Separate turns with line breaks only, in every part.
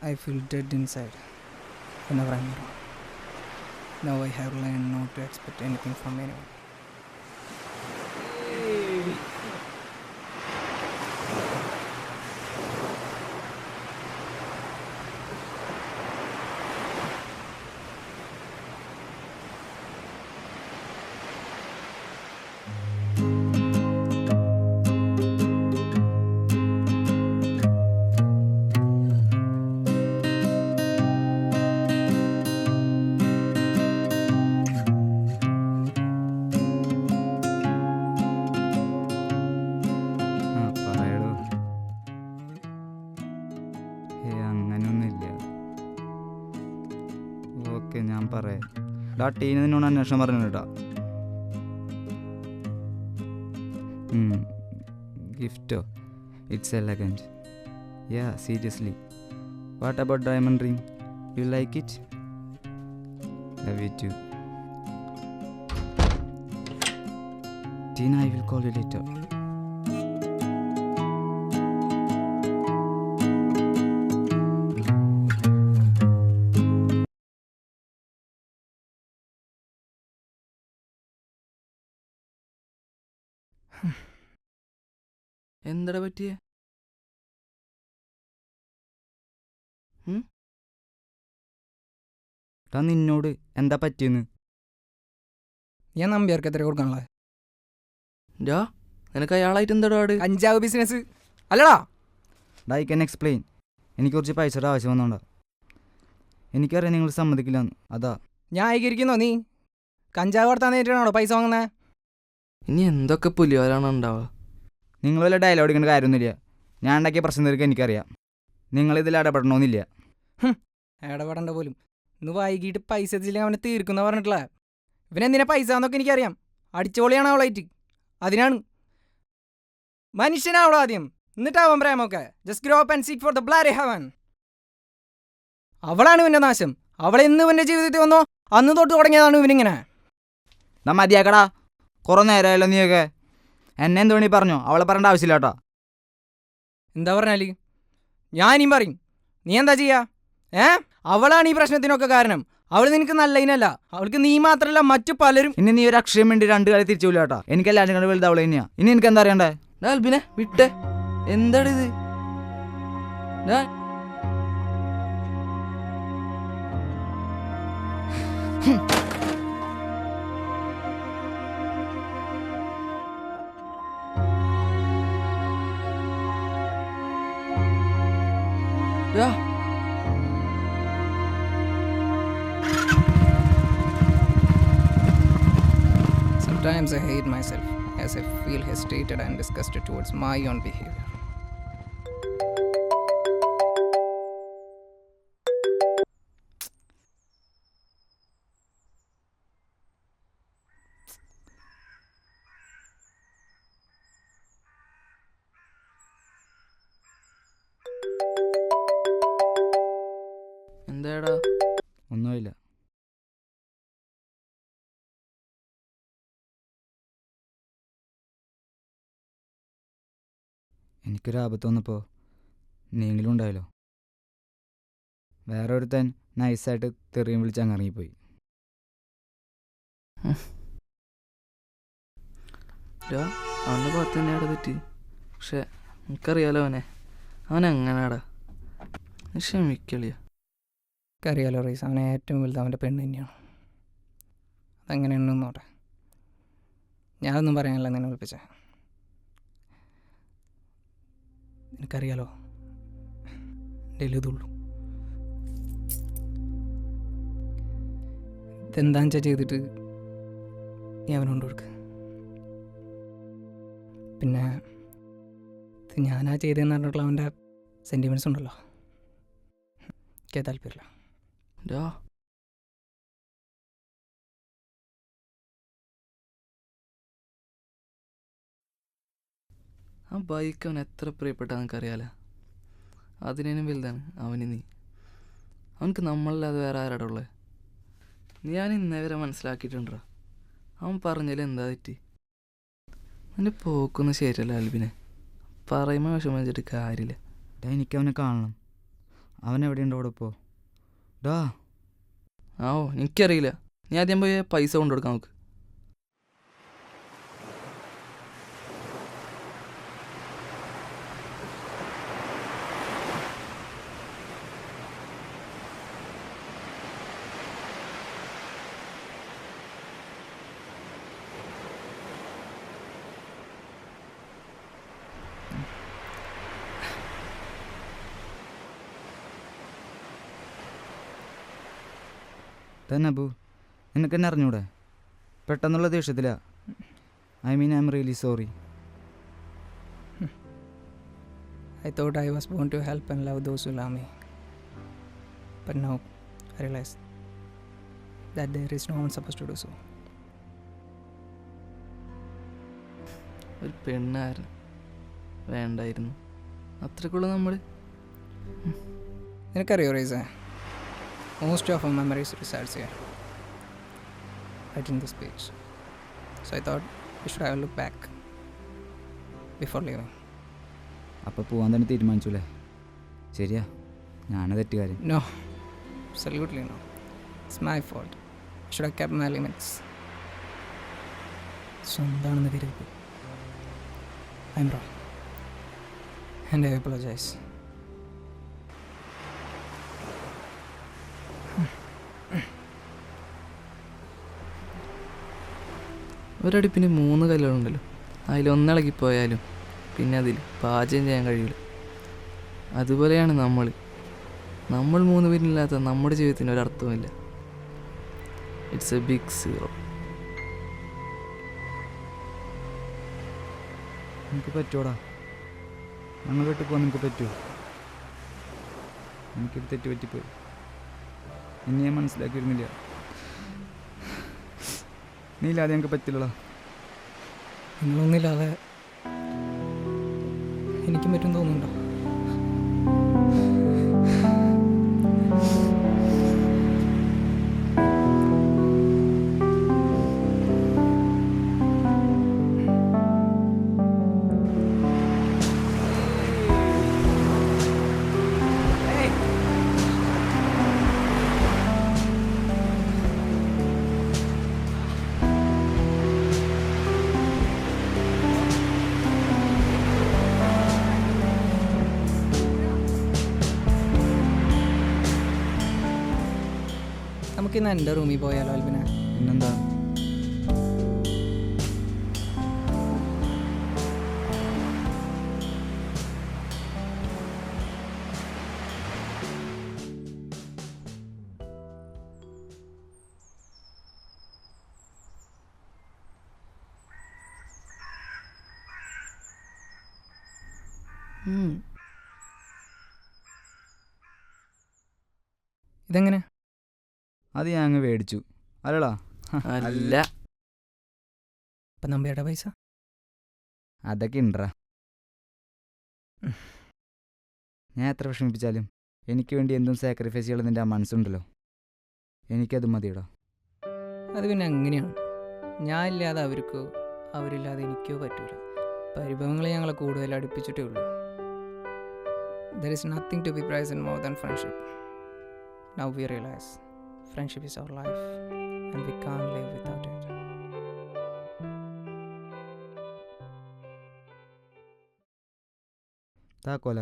I feel dead inside whenever I'm around. Now I have learned not to expect anything from anyone.
Okay, ഞാൻ പറയാം. ടീന് നിന്നോട് അന്വേഷണം പറഞ്ഞു കേട്ടാ. ഗിഫ്റ്റോ? It's elegant. Ya, seriously. What about diamond ring? You like it? Love you too. Teena, I will call you later.
എന്താ പറ്റിയേ?
നിന്നോട് എന്താ പറ്റിയെന്ന്?
ഞാൻ നമ്പ്യാർക്ക് എത്ര കൊടുക്കാനുള്ള?
നിനക്ക് അയാളായിട്ട് എന്താ പാട്?
കഞ്ചാവ് ബിസിനസ് അല്ലടാ.
I can explain. എനിക്ക് കുറച്ച് പൈസയുടെ ആവശ്യം വന്നോണ്ടാ. എനിക്കറിയാം നിങ്ങൾ സമ്മതിക്കില്ലെന്ന്, അതാ.
ഞാൻ ഏകീകരിക്കുന്നോ? നീ കഞ്ചാവ് കൊടുത്താൽ നേരിട്ടാണോ പൈസ വാങ്ങുന്നത്?
ഇനി എന്തൊക്കെ പുലിയോരാണ് ഉണ്ടാവുക?
നിങ്ങൾ വല്ല ഡയലോഗ് അടിക്കേണ്ട കാര്യമൊന്നുമില്ല. ഞാൻ ഉണ്ടാക്കിയ പ്രശ്നം തീർക്കാൻ എനിക്കറിയാം. നിങ്ങളിതിൽ ഇടപെടണമെന്നില്ല.
ഇടപെടേണ്ട പോലും. ഇന്ന് വൈകിട്ട് പൈസ എത്തിച്ചില്ലെങ്കിൽ അവനെ തീർക്കുന്ന പറഞ്ഞിട്ടില്ല. ഇവനെന്തിനാ പൈസ എന്നൊക്കെ എനിക്കറിയാം. അടിച്ചോളിയാണ് അവളായിട്ട്. അതിനാണ് മനുഷ്യനാവളോ ആദ്യം, എന്നിട്ടാവാൻ പ്രേമൊക്കെ. Just grow up and seek for the bloody heaven. അവളാണ് ഇവൻ്റെ നാശം. അവളെന്ന് ഇവൻ്റെ ജീവിതത്തിൽ വന്നോ അന്ന് തൊട്ട് തുടങ്ങിയതാണ് ഇവനിങ്ങനെ.
മതിയാക്കടാ, കുറേ നേരമായല്ലോ നീയൊക്കെ. എന്നെ എന്ത് വേണി പറഞ്ഞോ, അവളെ പറയേണ്ട ആവശ്യമില്ല കേട്ടോ.
എന്താ പറഞ്ഞാൽ ഞാനിയും പറയും. നീ എന്താ ചെയ്യാ? അവളാണ് ഈ പ്രശ്നത്തിനൊക്കെ കാരണം. അവൾ നിനക്ക് നല്ല ഇനല്ല. അവൾക്ക് നീ മാത്രമല്ല മറ്റു പലരും.
ഇനി നീ ഒരു അക്ഷയം വേണ്ടി 2 കാലം തിരിച്ചു കേട്ടോ. എനിക്കെല്ലാവരും കണ്ട് വലുത് അവളെ തന്നെയാ. ഇനി എനിക്ക് എന്താ അറിയണ്ടേ?
ആൽബിനെ വിട്ടേ. എന്താണിത്?
Sometimes I hate myself as I feel hesitated and disgusted towards my own behavior.
എന്താടാ?
ഒന്നുമില്ല. എനിക്കൊരാപത്ത് വന്നപ്പോൾ നീങ്കിലും ഉണ്ടായല്ലോ. വേറെ ഒരുത്തൻ നൈസായിട്ട് തെറിയും വിളിച്ച് അങ്ങ് ഇറങ്ങിപ്പോയി.
അവൻ്റെ ഭാഗത്ത് തന്നെയാടാ തെറ്റി. പക്ഷെ എനിക്കറിയാലോ അവൻ എങ്ങനെയാടാ. ക്ഷമിക്കളിയ.
എനിക്കറിയാലോ റീസ്, അവനെ ഏറ്റവും വലുത് അവൻ്റെ പെണ്ണ് തന്നെയാണ്. അതെങ്ങനെയുണ്ടെന്ന് നോട്ടെ. ഞാനൊന്നും പറയാനല്ല നിന്നെ വിളിപ്പിച്ചേ. എനിക്കറിയാലോ എൻ്റെ ഇതുള്ളൂ. ഇതെന്താണെന്ന് വെച്ചാൽ ചെയ്തിട്ട് നീ അവനോണ്ട് കൊടുക്ക്. പിന്നെ ഇത് ഞാനാ ചെയ്തതെന്ന് പറഞ്ഞിട്ടുള്ള അവൻ്റെ സെൻറ്റിമെൻറ്റ്സ് ഉണ്ടല്ലോ, എനിക്ക് താല്പര്യമില്ല.
ആ ബൈക്ക് അവൻ എത്ര പ്രിയപ്പെട്ട എനിക്കറിയാലോ. അതിനേനും വലുതാണ് അവന് നീ. അവനക്ക് നമ്മളല്ലാതെ വേറെ ആരാടെ ഉള്ളത്? ഞാൻ ഇന്നേ വരെ മനസ്സിലാക്കിയിട്ടുണ്ടോ അവൻ പറഞ്ഞാലും എന്താ തെറ്റി? അവൻ്റെ പോക്കൊന്നും ശരിയല്ല ആൽബിനെ. പറയുമ്പോൾ വിഷമം വെച്ചിട്ട് കാര്യമില്ല.
എനിക്കവനെ കാണണം. അവൻ എവിടെയുണ്ടോ അവിടെ ഇപ്പോൾ? ഡാ,
എനിക്കറിയില്ല. നീ ആദ്യം പോയി പൈസ കൊണ്ടു കൊടുക്കാൻ നോക്ക്.
തന്നെ അബു, നിനക്ക് എന്നെ അറിഞ്ഞൂടെ? പെട്ടെന്നുള്ള ദേഷ്യത്തിലാ. I mean I am really sorry.
I thought I was born to help and love those who love me. But now I realize that there is no one supposed to do so.
ഒരു പെണ്ണായിരുന്നു, വേണ്ടായിരുന്നു. അത്രക്കുള്ള നമ്മൾ.
നിനക്കറിയോ Reeza, most of our memories resides here, right in this page. So I thought we should have a look back before leaving.
അപ്പോൾ പോകാൻ തന്നെ തീരുമാനിച്ചു അല്ലേ? ശരിയാ, ഞാനാ തെറ്റുകാരൻ.
No, absolutely no. It's my fault. I should have kept my limits. സ്വന്താണെന്ന് കരുതി. I'm wrong. And I apologize.
ഒരടുപ്പിന് 3 കല്ലുകളുണ്ടല്ലോ, അതിലൊന്നിളകിപ്പോയാലും പിന്നെ അതിൽ പാചകം ചെയ്യാൻ കഴിയില്ല. അതുപോലെയാണ് നമ്മൾ 3 പേരില്ലാത്ത നമ്മുടെ ജീവിതത്തിന് ഒരർത്ഥവുമില്ല. It's a big zero.
എനിക്ക് പറ്റുമോടാ? ഞങ്ങൾ വീട്ടിൽ പോകാൻ നിനക്ക് പറ്റുമോ? എനിക്കൊരു തെറ്റ് പറ്റിപ്പോയി. ഇനി ഞാൻ മനസ്സിലാക്കിയിരുന്നില്ല. നീ ഇല്ലാതെ ഞങ്ങൾക്ക് പറ്റില്ലടാ.
നിങ്ങളൊന്നില്ലാതെ എനിക്കും പറ്റും തോന്നുന്നുണ്ടോ? നമുക്കിന്ന് എൻ്റെ റൂമിൽ പോയാലോ അൽബിന?
പിന്നെന്താ?
ഇതെങ്ങനെ?
അത് ഞാൻ അങ്ങ് മേടിച്ചു അല്ലടാ.
അല്ല,
ഇപ്പം നമ്പിയുടെ പൈസ
അതൊക്കെ ഉണ്ടറാ. ഞാൻ എത്ര വിഷമിപ്പിച്ചാലും എനിക്ക് വേണ്ടി എന്തും സാക്രിഫൈസ് ചെയ്യാൻ നിൻ്റെ ആ മനസ്സുണ്ടല്ലോ, എനിക്കത് മതിയടാ.
അത് പിന്നെ അങ്ങനെയാണ്. ഞാൻ ഇല്ലാതെ അവർക്കോ അവരില്ലാതെ എനിക്കോ പറ്റൂല. പരിഭവങ്ങൾ ഞങ്ങളെ കൂടുതൽ അടുപ്പിച്ചിട്ടേ ഉള്ളൂ. There is nothing to be prized more than friendship. Now we realize friendship is our life and we can't live without it.
താക്കോല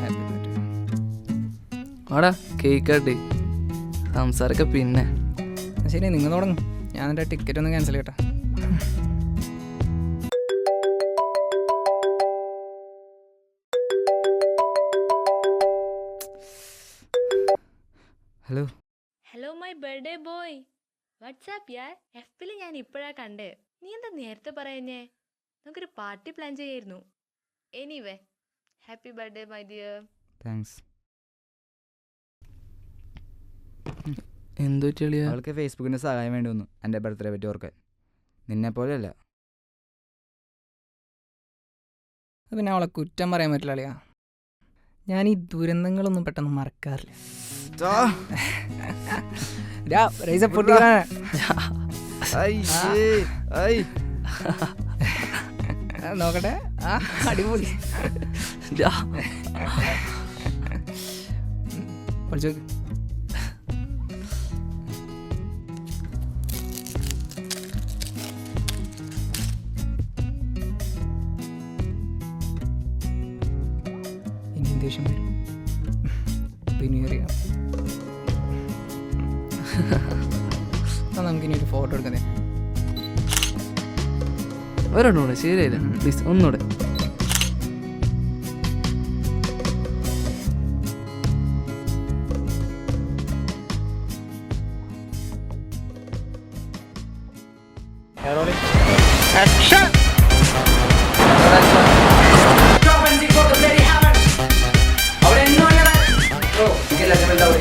Happy birthday.
ആടാ കേക്ക് കട്ട്. സംസാരമൊക്കെ പിന്നെ.
ശരി, നിങ്ങൾ തുടങ്ങും. ഞാൻ എൻ്റെ ടിക്കറ്റ് ഒന്ന് ക്യാൻസൽ ചെയ്യട്ടെ.
Hello
hello my birthday boy, what's up യാർ. എഫിൽ ഞാൻ ഇപ്പോഴാ കണ്ടേ. നീ എന്താ നേരത്തെ പറയുന്നേ? നമുക്കൊരു പാർട്ടി പ്ലാൻ ചെയ്യായിരുന്നു. Anyway, happy birthday my dear.
Thanks.
എന്തോ ചെളിയാ?
അവൾക്ക് ഫേസ്ബുക്കിൻ്റെ സഹായം വേണ്ടി വന്നു എൻ്റെ ബർത്ത്ഡേ പറ്റി ഓർക്കാൻ. നിന്നെപ്പോലെയല്ല.
പിന്നെ അവളെ കുറ്റം പറയാൻ പറ്റില്ല അളിയാ. ഞാൻ ഈ ദുരന്തങ്ങളൊന്നും പെട്ടെന്ന് മറക്കാറില്ല. നോക്കട്ടെ, അടിപൊളി. പഠിച്ചു ഇനിയും ദേഷ്യം വരും. പിന്നെ അറിയാം. നമുക്കിനി ഒരു ഫോട്ടോ എടുക്കുന്നേ.
ഒരെണ്ണൂടെ ശരിയായില്ല, പ്ലീസ് ഒന്നുകൂടെ.
Ahora no hay nada.